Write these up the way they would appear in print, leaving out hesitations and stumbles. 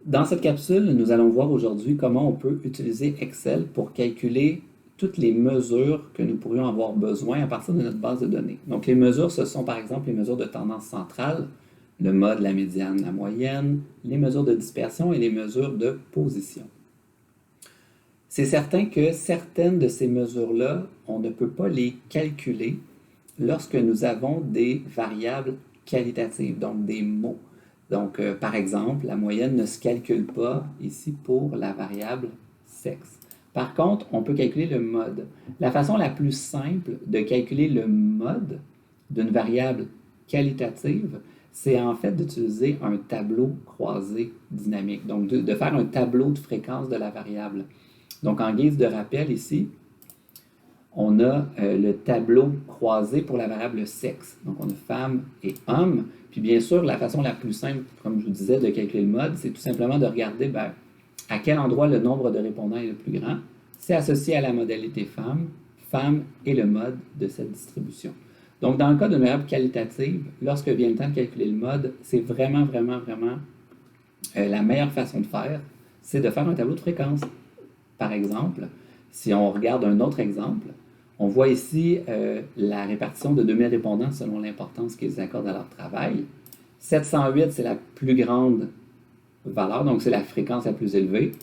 Dans cette capsule, nous allons voir aujourd'hui comment on peut utiliser Excel pour calculer toutes les mesures que nous pourrions avoir besoin à partir de notre base de données. Donc, les mesures, ce sont par exemple les mesures de tendance centrale, le mode, la médiane, la moyenne, les mesures de dispersion et les mesures de position. C'est certain que certaines de ces mesures-là, on ne peut pas les calculer lorsque nous avons des variables qualitatives, donc des mots. Donc, par exemple, la moyenne ne se calcule pas ici pour la variable sexe. Par contre, on peut calculer le mode. La façon la plus simple de calculer le mode d'une variable qualitative, c'est en fait d'utiliser un tableau croisé dynamique, donc de faire un tableau de fréquence de la variable. Donc, en guise de rappel ici, on a le tableau croisé pour la variable sexe. Donc, on a femme et homme. Puis, bien sûr, la façon la plus simple, comme je vous disais, de calculer le mode, c'est tout simplement de regarder à quel endroit le nombre de répondants est le plus grand. C'est associé à la modalité femme, femme et le mode de cette distribution. Donc, dans le cas d'une variable qualitative, lorsque vient le temps de calculer le mode, c'est vraiment la meilleure façon de faire, c'est de faire un tableau de fréquence. Par exemple, si on regarde un autre exemple, on voit ici la répartition de 2000 répondants selon l'importance qu'ils accordent à leur travail. 708, c'est la plus grande valeur, donc c'est la fréquence la plus élevée.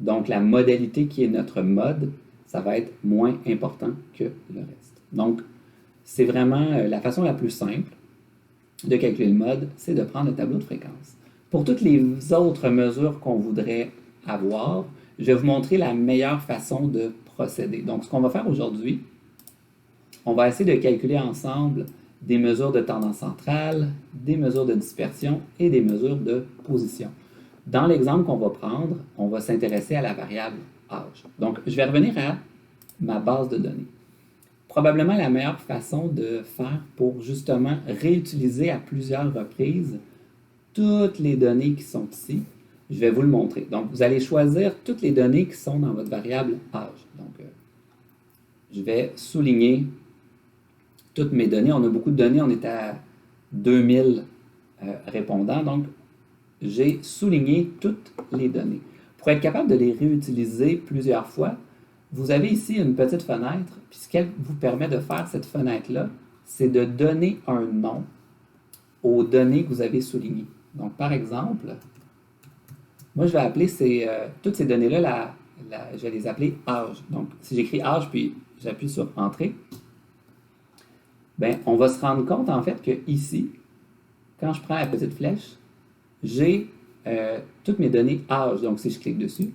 Donc la modalité qui est notre mode, ça va être moins important que le reste. Donc, c'est vraiment la façon la plus simple de calculer le mode, c'est de prendre le tableau de fréquence. Pour toutes les autres mesures qu'on voudrait avoir, je vais vous montrer la meilleure façon de procéder. Donc, ce qu'on va faire aujourd'hui, on va essayer de calculer ensemble des mesures de tendance centrale, des mesures de dispersion et des mesures de position. Dans l'exemple qu'on va prendre, on va s'intéresser à la variable âge. Donc, je vais revenir à ma base de données. Probablement la meilleure façon de faire pour justement réutiliser à plusieurs reprises toutes les données qui sont ici, je vais vous le montrer. Donc, vous allez choisir toutes les données qui sont dans votre variable âge. Donc, je vais souligner toutes mes données. On a beaucoup de données, on est à 2000 répondants. Donc, j'ai souligné toutes les données. Pour être capable de les réutiliser plusieurs fois, vous avez ici une petite fenêtre, puis ce qu'elle vous permet de faire, cette fenêtre-là, c'est de donner un nom aux données que vous avez soulignées. Donc, par exemple, moi, je vais appeler toutes ces données-là, je vais les appeler âge. Donc, si j'écris âge, puis j'appuie sur Entrée, bien, on va se rendre compte, en fait, que ici, quand je prends la petite flèche, j'ai toutes mes données âge. Donc, si je clique dessus,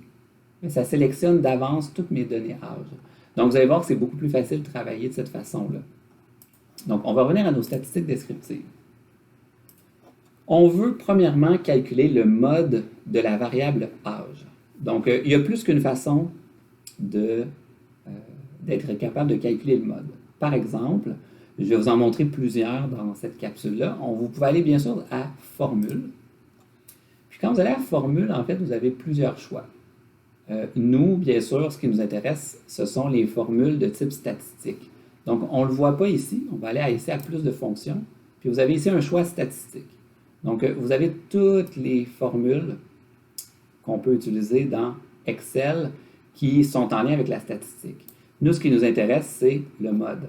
ça sélectionne d'avance toutes mes données âge. Donc, vous allez voir que c'est beaucoup plus facile de travailler de cette façon-là. Donc, on va revenir à nos statistiques descriptives. On veut premièrement calculer le mode de la variable âge. Donc, il y a plus qu'une façon d'être capable de calculer le mode. Par exemple, je vais vous en montrer plusieurs dans cette capsule-là. Vous pouvez aller bien sûr à Formule. Puis quand vous allez à Formule, en fait, vous avez plusieurs choix. Nous, bien sûr, ce qui nous intéresse, ce sont les formules de type statistique. Donc, on ne le voit pas ici. On va aller ici à plus de fonctions. Puis vous avez ici un choix statistique. Donc, vous avez toutes les formules qu'on peut utiliser dans Excel qui sont en lien avec la statistique. Nous, ce qui nous intéresse, c'est le mode.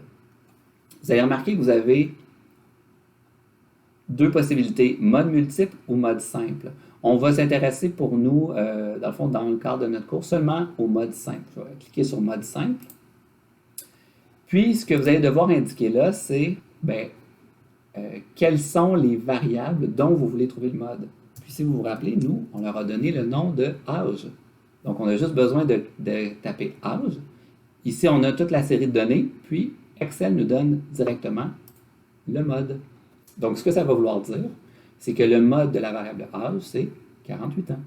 Vous avez remarqué que vous avez deux possibilités, mode multiple ou mode simple. On va s'intéresser pour nous, dans le fond, dans le cadre de notre cours, seulement au mode simple. Je vais cliquer sur mode simple. Puis, ce que vous allez devoir indiquer là, c'est quelles sont les variables dont vous voulez trouver le mode. Puis, si vous vous rappelez, nous, on leur a donné le nom de âge. Donc, on a juste besoin de taper âge. Ici, on a toute la série de données, puis Excel nous donne directement le mode. Donc, ce que ça va vouloir dire, c'est que le mode de la variable âge, c'est 48 ans.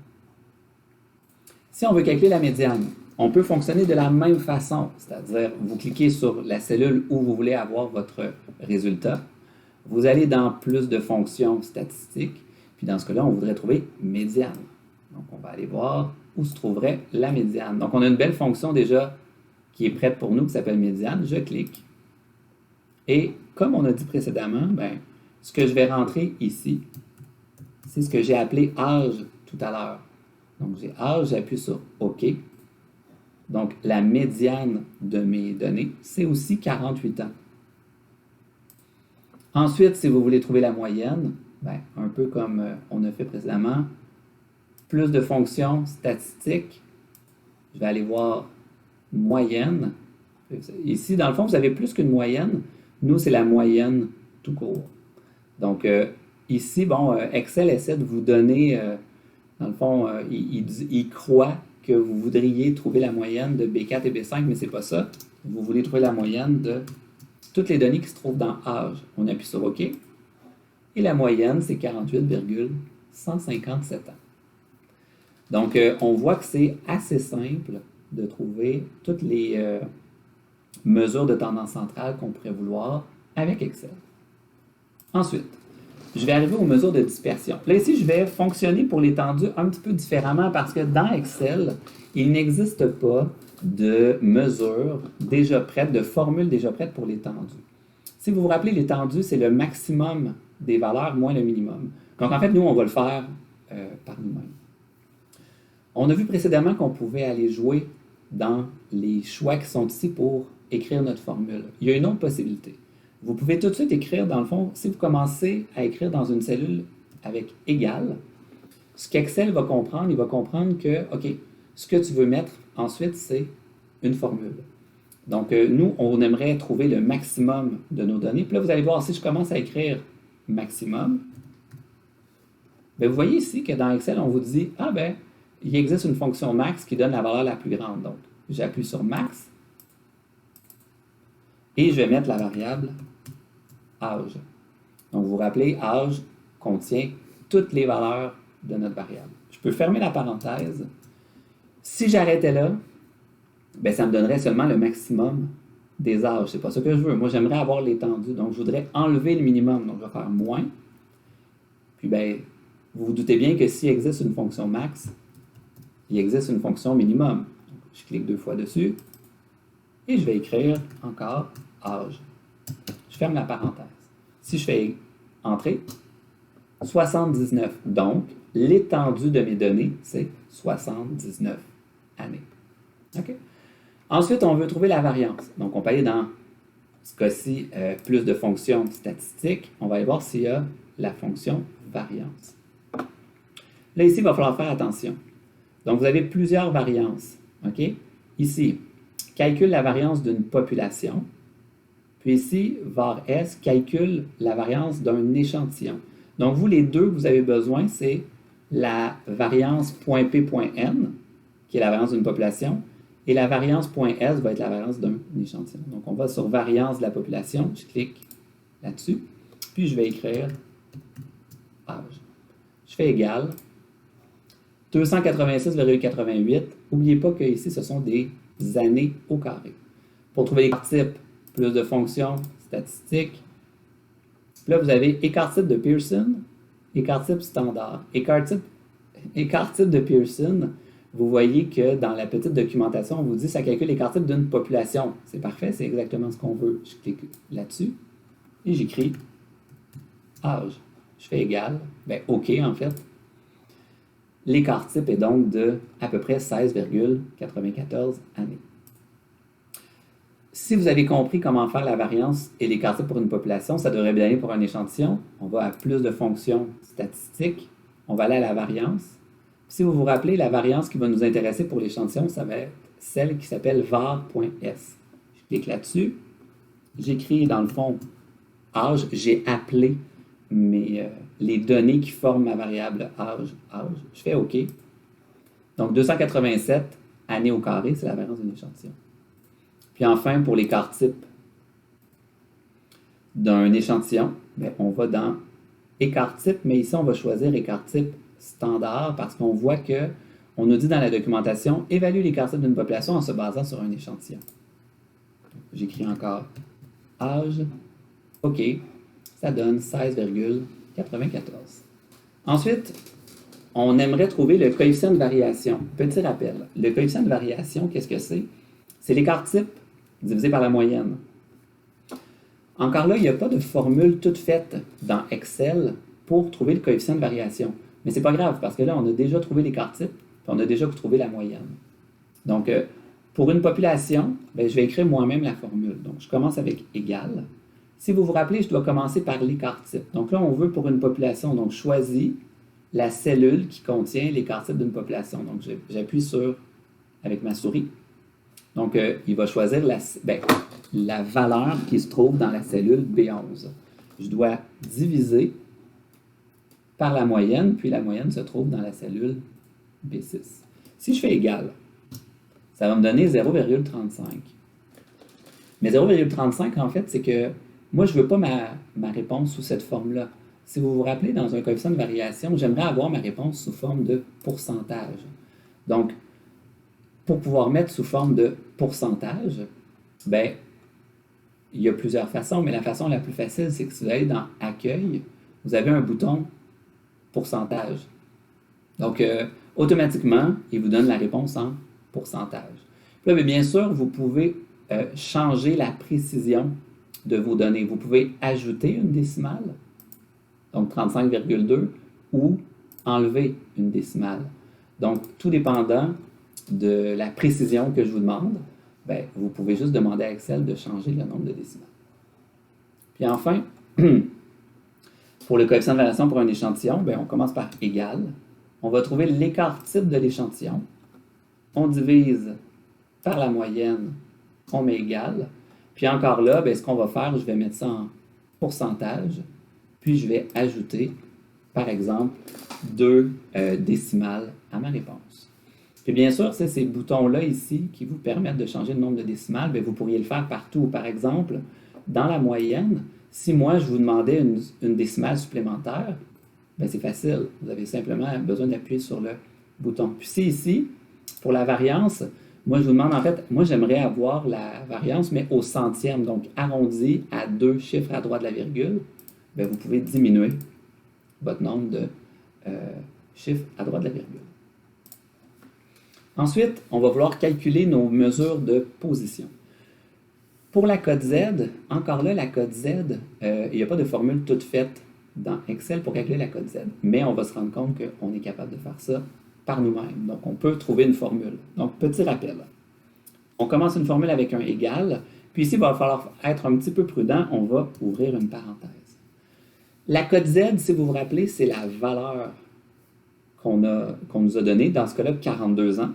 Si on veut calculer la médiane, on peut fonctionner de la même façon, c'est-à-dire vous cliquez sur la cellule où vous voulez avoir votre résultat, vous allez dans plus de fonctions statistiques, puis dans ce cas-là, on voudrait trouver médiane. Donc, on va aller voir où se trouverait la médiane. Donc, on a une belle fonction déjà qui est prête pour nous, qui s'appelle médiane. Je clique. Et comme on a dit précédemment, ce que je vais rentrer ici, c'est ce que j'ai appelé âge tout à l'heure. Donc, j'ai âge, j'appuie sur OK. Donc, la médiane de mes données, c'est aussi 48 ans. Ensuite, si vous voulez trouver la moyenne, ben, un peu comme on a fait précédemment, plus de fonctions statistiques, je vais aller voir moyenne. Ici, dans le fond, vous avez plus qu'une moyenne. Nous, c'est la moyenne tout court. Donc, ici, bon, Excel essaie de vous donner, dans le fond, il croit que vous voudriez trouver la moyenne de B4 et B5, mais c'est pas ça. Vous voulez trouver la moyenne de toutes les données qui se trouvent dans âge. On appuie sur OK. Et la moyenne, c'est 48,157 ans. Donc, on voit que c'est assez simple de trouver toutes les mesures de tendance centrale qu'on pourrait vouloir avec Excel. Ensuite, je vais arriver aux mesures de dispersion. Là, ici, je vais fonctionner pour l'étendue un petit peu différemment parce que dans Excel, il n'existe pas de mesures déjà prêtes, de formules déjà prêtes pour l'étendue. Si vous vous rappelez, l'étendue, c'est le maximum des valeurs moins le minimum. Donc, en fait, nous, on va le faire par nous-mêmes. On a vu précédemment qu'on pouvait aller jouer dans les choix qui sont ici pour écrire notre formule. Il y a une autre possibilité. Vous pouvez tout de suite écrire, dans le fond, si vous commencez à écrire dans une cellule avec égal, ce qu'Excel va comprendre, il va comprendre que, OK, ce que tu veux mettre ensuite, c'est une formule. Donc, nous, on aimerait trouver le maximum de nos données. Puis là, vous allez voir, si je commence à écrire maximum, bien, vous voyez ici que dans Excel, on vous dit, ah ben, il existe une fonction max qui donne la valeur la plus grande. Donc, j'appuie sur max et je vais mettre la variable âge. Donc, vous vous rappelez, âge contient toutes les valeurs de notre variable. Je peux fermer la parenthèse. Si j'arrêtais là, bien, ça me donnerait seulement le maximum des âges. C'est pas ça que je veux. Moi, j'aimerais avoir l'étendue. Donc, je voudrais enlever le minimum. Donc, je vais faire moins. Puis, bien, vous vous doutez bien que s'il existe une fonction max, il existe une fonction minimum. Donc, je clique 2 fois dessus et je vais écrire encore âge. Je ferme la parenthèse. Si je fais entrer, 79. Donc, l'étendue de mes données, c'est 79 années. OK? Ensuite, on veut trouver la variance. Donc, on peut aller dans ce cas-ci, plus de fonctions statistiques. On va aller voir s'il y a la fonction variance. Là, ici, il va falloir faire attention. Donc, vous avez plusieurs variances. OK? Ici, calcule la variance d'une population. Puis ici, var S calcule la variance d'un échantillon. Donc, vous, les deux que vous avez besoin, c'est la variance .p.n, qui est la variance d'une population, et la variance .s va être la variance d'un échantillon. Donc, on va sur variance de la population. Je clique là-dessus. Puis, je vais écrire âge. Je fais égal 286,88. N'oubliez pas que ici, ce sont des années au carré. Pour trouver l'écart type, plus de fonctions statistiques. Là, vous avez écart type de Pearson, écart type standard. Écart type de Pearson, vous voyez que dans la petite documentation, on vous dit que ça calcule l'écart type d'une population. C'est parfait, c'est exactement ce qu'on veut. Je clique là-dessus et j'écris âge. Je fais égal, bien OK en fait. L'écart type est donc de à peu près 16,94 années. Si vous avez compris comment faire la variance et l'écart type pour une population, ça devrait bien aller pour un échantillon. On va à plus de fonctions statistiques. On va aller à la variance. Si vous vous rappelez, la variance qui va nous intéresser pour l'échantillon, ça va être celle qui s'appelle var.s. Je clique là-dessus. J'écris dans le fond âge. J'ai appelé les données qui forment ma variable âge. Je fais OK. Donc 287 années au carré, c'est la variance d'un échantillon. Puis enfin, pour l'écart type d'un échantillon, bien, on va dans écart type, mais ici on va choisir écart type standard parce qu'on voit que on nous dit dans la documentation évalue l'écart type d'une population en se basant sur un échantillon. J'écris encore âge. OK. Ça donne 16,94. Ensuite, on aimerait trouver le coefficient de variation. Petit rappel, le coefficient de variation, qu'est-ce que c'est? C'est l'écart type divisé par la moyenne. Encore là, il n'y a pas de formule toute faite dans Excel pour trouver le coefficient de variation. Mais ce n'est pas grave, parce que là, on a déjà trouvé l'écart type, Puis on a déjà trouvé la moyenne. Donc, pour une population, ben, je vais écrire moi-même la formule. Donc, je commence avec égal. Si vous vous rappelez, je dois commencer par l'écart type. Donc là, on veut pour une population, donc choisis la cellule qui contient l'écart type d'une population. Donc, j'appuie sur, avec ma souris. Donc, il va choisir la valeur qui se trouve dans la cellule B11. Je dois diviser par la moyenne, puis la moyenne se trouve dans la cellule B6. Si je fais égal, ça va me donner 0,35. Mais 0,35, en fait, c'est que moi, je ne veux pas ma réponse sous cette forme-là. Si vous vous rappelez, dans un coefficient de variation, j'aimerais avoir ma réponse sous forme de pourcentage. Donc, pour pouvoir mettre sous forme de pourcentage, ben, il y a plusieurs façons, mais la façon la plus facile, c'est que si vous allez dans Accueil, vous avez un bouton pourcentage. Donc, automatiquement, il vous donne la réponse en pourcentage. Puis là, bien sûr, vous pouvez changer la précision de vos données. Vous pouvez ajouter une décimale, donc 35,2, ou enlever une décimale. Donc, tout dépendant de la précision que je vous demande, ben, vous pouvez juste demander à Excel de changer le nombre de décimales. Puis enfin, pour le coefficient de variation pour un échantillon, ben, on commence par égal. On va trouver l'écart type de l'échantillon. On divise par la moyenne, on met égal. Puis encore là, ben, ce qu'on va faire, je vais mettre ça en pourcentage, puis je vais ajouter, par exemple, 2 décimales à ma réponse. Puis bien sûr, c'est ces boutons-là ici qui vous permettent de changer le nombre de décimales, bien, vous pourriez le faire partout. Par exemple, dans la moyenne, si moi je vous demandais une décimale supplémentaire, bien, c'est facile. Vous avez simplement besoin d'appuyer sur le bouton. Puis c'est ici, pour la variance, moi je vous demande en fait, moi j'aimerais avoir la variance, mais au centième, donc arrondi à 2 chiffres à droite de la virgule, bien, vous pouvez diminuer votre nombre de chiffres à droite de la virgule. Ensuite, on va vouloir calculer nos mesures de position. Pour la cote Z, encore là, la cote Z, il n'y a pas de formule toute faite dans Excel pour calculer la cote Z. Mais on va se rendre compte qu'on est capable de faire ça par nous-mêmes. Donc, on peut trouver une formule. Donc, petit rappel. On commence une formule avec un égal. Puis ici, il va falloir être un petit peu prudent. On va ouvrir une parenthèse. La cote Z, si vous vous rappelez, c'est la valeur qu'on nous a donnée, dans ce cas-là, 42 ans.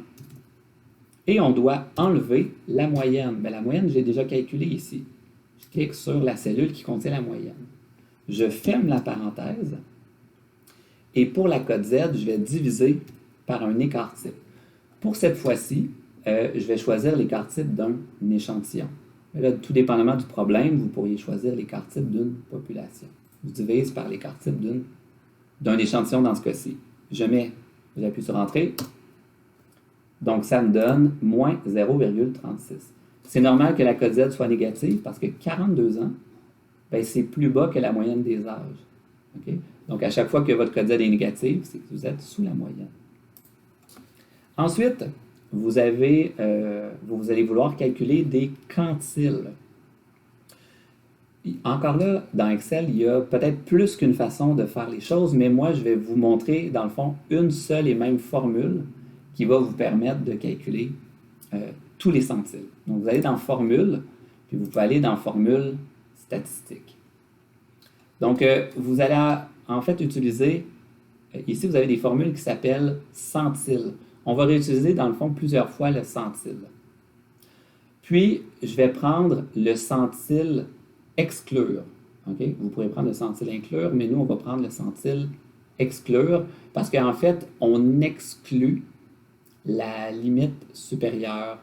Et on doit enlever la moyenne. Bien, la moyenne, j'ai déjà calculé ici. Je clique sur la cellule qui contient la moyenne. Je ferme la parenthèse. Et pour la cote Z, je vais diviser par un écart type. Pour cette fois-ci, je vais choisir l'écart type d'un échantillon. Là, tout dépendamment du problème, vous pourriez choisir l'écart type d'une population. Je divise par l'écart type d'un échantillon dans ce cas-ci. J'appuie sur Entrée. Donc, ça me donne moins 0,36. C'est normal que la cote Z soit négative parce que 42 ans, ben, c'est plus bas que la moyenne des âges. Okay? Donc, à chaque fois que votre cote Z est négative, c'est que vous êtes sous la moyenne. Ensuite, vous allez vouloir calculer des quantiles. Encore là, dans Excel, il y a peut-être plus qu'une façon de faire les choses, mais moi, je vais vous montrer, dans le fond, une seule et même formule qui va vous permettre de calculer tous les centiles. Donc, vous allez dans Formule, puis vous pouvez aller dans Formule statistique. Donc, vous allez en fait utiliser, ici, vous avez des formules qui s'appellent centiles. On va réutiliser, dans le fond, plusieurs fois le centile. Puis, je vais prendre le centile exclure. Okay? Vous pourrez prendre le centile inclure, mais nous, on va prendre le centile exclure parce qu'en fait, on exclut la limite supérieure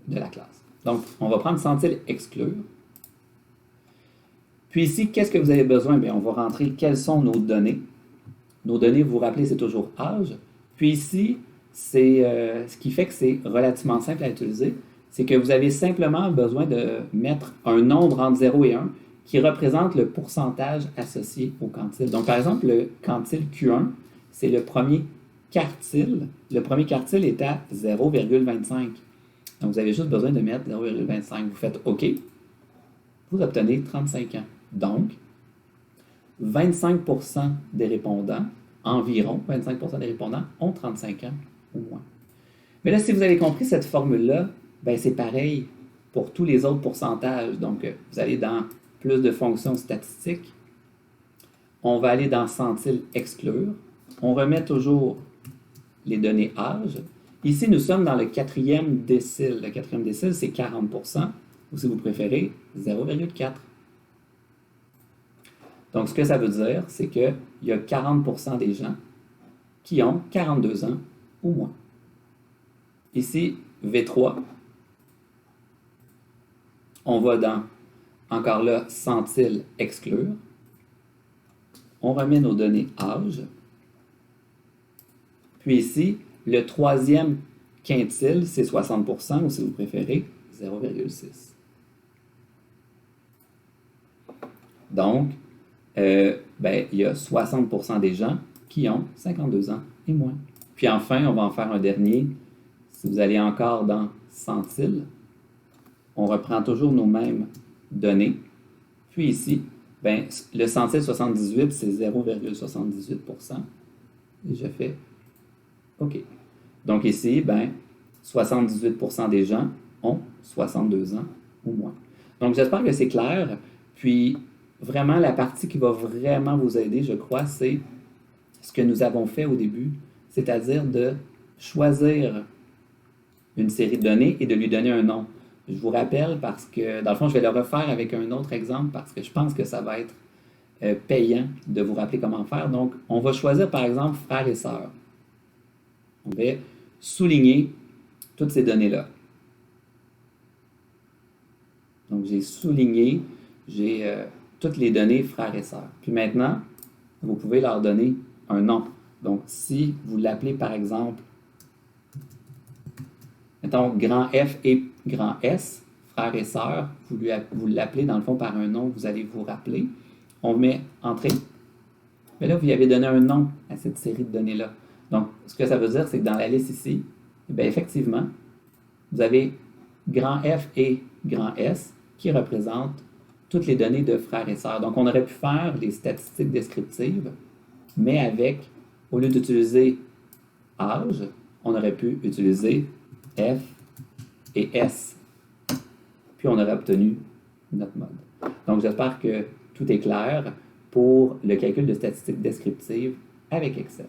de la classe. Donc, on va prendre centile exclure. Puis ici, qu'est-ce que vous avez besoin? Bien, on va rentrer quelles sont nos données. Nos données, vous vous rappelez, c'est toujours âge. Puis ici, ce qui fait que c'est relativement simple à utiliser, c'est que vous avez simplement besoin de mettre un nombre entre 0 et 1 qui représente le pourcentage associé au quantile. Donc, par exemple, le quantile Q1, c'est le premier quartile. Le premier quartile est à 0,25. Donc, vous avez juste besoin de mettre 0,25. Vous faites OK. Vous obtenez 35 ans. Donc, 25% des répondants, environ 25% des répondants, ont 35 ans ou moins. Mais là, si vous avez compris cette formule-là, ben c'est pareil pour tous les autres pourcentages. Donc, vous allez dans plus de fonctions statistiques. On va aller dans centile exclure. On remet toujours les données âge. Ici, nous sommes dans le quatrième décile. Le quatrième décile, c'est 40%, ou si vous préférez, 0,4. Donc, ce que ça veut dire, c'est qu'il y a 40% des gens qui ont 42 ans ou moins. Ici, V3, on va dans, encore là, centile exclure. On remet nos données âge. Puis ici, le troisième quintile, c'est 60%, ou si vous préférez, 0,6. Donc, il y a 60% des gens qui ont 52 ans et moins. Puis enfin, on va en faire un dernier. Si vous allez encore dans centile, on reprend toujours nos mêmes données. Puis ici, le centile 78, c'est 0,78%. Et je fais OK. Donc ici, 78% des gens ont 62 ans ou moins. Donc j'espère que c'est clair. Puis vraiment, la partie qui va vraiment vous aider, je crois, c'est ce que nous avons fait au début, c'est-à-dire de choisir une série de données et de lui donner un nom. Je vous rappelle parce que, dans le fond, je vais le refaire avec un autre exemple parce que je pense que ça va être payant de vous rappeler comment faire. Donc, on va choisir, par exemple, frères et sœurs. On va souligner toutes ces données-là. Donc, j'ai souligné, j'ai toutes les données frères et sœurs. Puis maintenant, vous pouvez leur donner un nom. Donc, si vous l'appelez, par exemple, mettons, grand F et grand S, frères et sœurs, vous l'appelez dans le fond par un nom, vous allez vous rappeler. On met entrée. Mais là, vous y avez donné un nom à cette série de données-là. Donc, ce que ça veut dire, c'est que dans la liste ici, effectivement, vous avez grand F et grand S qui représentent toutes les données de frères et sœurs. Donc, on aurait pu faire les statistiques descriptives, mais avec, au lieu d'utiliser âge, on aurait pu utiliser F et S. Puis, on aurait obtenu notre mode. Donc, j'espère que tout est clair pour le calcul de statistiques descriptives avec Excel.